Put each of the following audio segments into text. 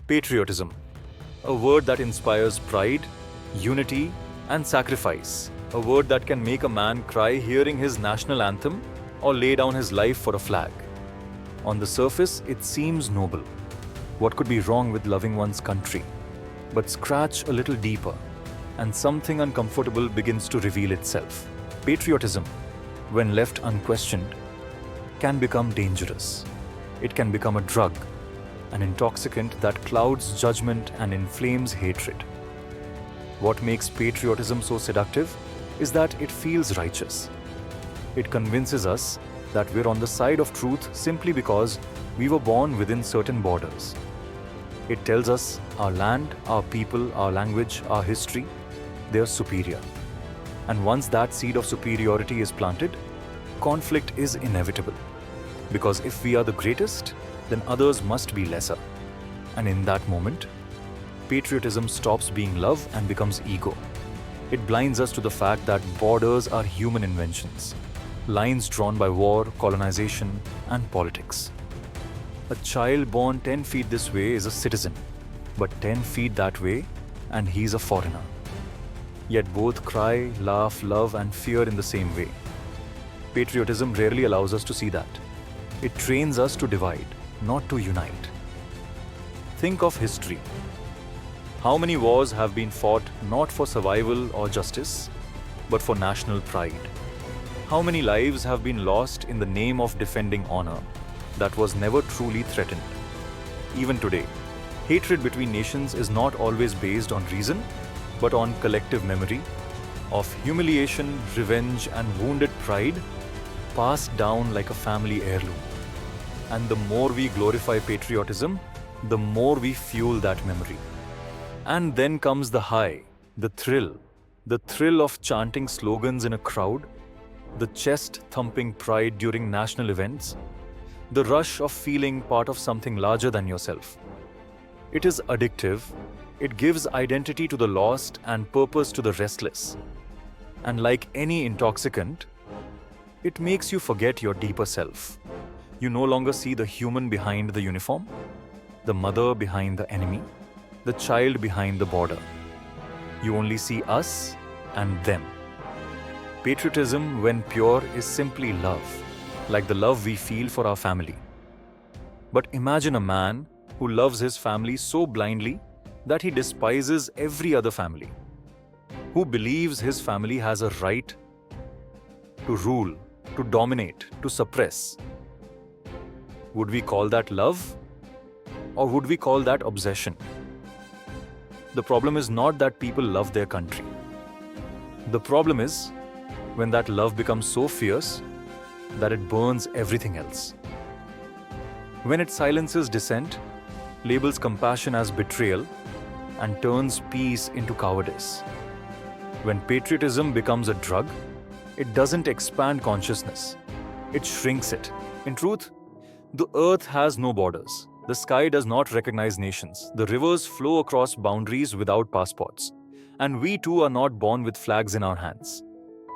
Patriotism, a word that inspires pride, unity, and sacrifice. A word that can make a man cry hearing his national anthem or lay down his life for a flag. On the surface, it seems noble. What could be wrong with loving one's country? But scratch a little deeper, and something uncomfortable begins to reveal itself. Patriotism, when left unquestioned, can become dangerous. It can become a drug, an intoxicant that clouds judgment and inflames hatred. What makes patriotism so seductive is that it feels righteous. It convinces us that we're on the side of truth simply because we were born within certain borders. It tells us our land, our people, our language, our history, they're superior. And once that seed of superiority is planted, conflict is inevitable. Because if we are the greatest, then others must be lesser. And in that moment, patriotism stops being love and becomes ego. It blinds us to the fact that borders are human inventions, lines drawn by war, colonization, and politics. A child born 10 feet this way is a citizen, but 10 feet that way, and he's a foreigner. Yet both cry, laugh, love, and fear in the same way. Patriotism rarely allows us to see that. It trains us to divide, not to unite. Think of history. How many wars have been fought not for survival or justice, but for national pride? How many lives have been lost in the name of defending honor that was never truly threatened? Even today, hatred between nations is not always based on reason, but on collective memory of humiliation, revenge, and wounded pride passed down like a family heirloom. And the more we glorify patriotism, the more we fuel that memory. And then comes the high, the thrill of chanting slogans in a crowd, the chest-thumping pride during national events, the rush of feeling part of something larger than yourself. It is addictive. It gives identity to the lost and purpose to the restless. And like any intoxicant, it makes you forget your deeper self. You no longer see the human behind the uniform, the mother behind the enemy, the child behind the border. You only see us and them. Patriotism, when pure, is simply love, like the love we feel for our family. But imagine a man who loves his family so blindly that he despises every other family, who believes his family has a right to rule, to dominate, to suppress. Would we call that love? Or would we call that obsession? The problem is not that people love their country. The problem is when that love becomes so fierce that it burns everything else. When it silences dissent, labels compassion as betrayal, and turns peace into cowardice. When patriotism becomes a drug, it doesn't expand consciousness. It shrinks it. In truth, the earth has no borders. The sky does not recognize nations. The rivers flow across boundaries without passports. And we too are not born with flags in our hands.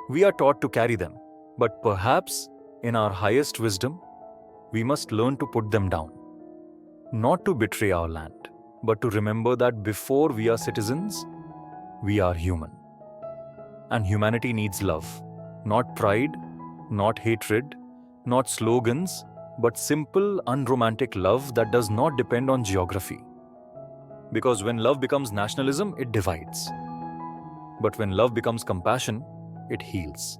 We are taught to carry them. But perhaps, in our highest wisdom, we must learn to put them down. Not to betray our land, but to remember that before we are citizens, we are human. And humanity needs love. Not pride, not hatred, not slogans, but simple, unromantic love that does not depend on geography. Because when love becomes nationalism, it divides. But when love becomes compassion, it heals.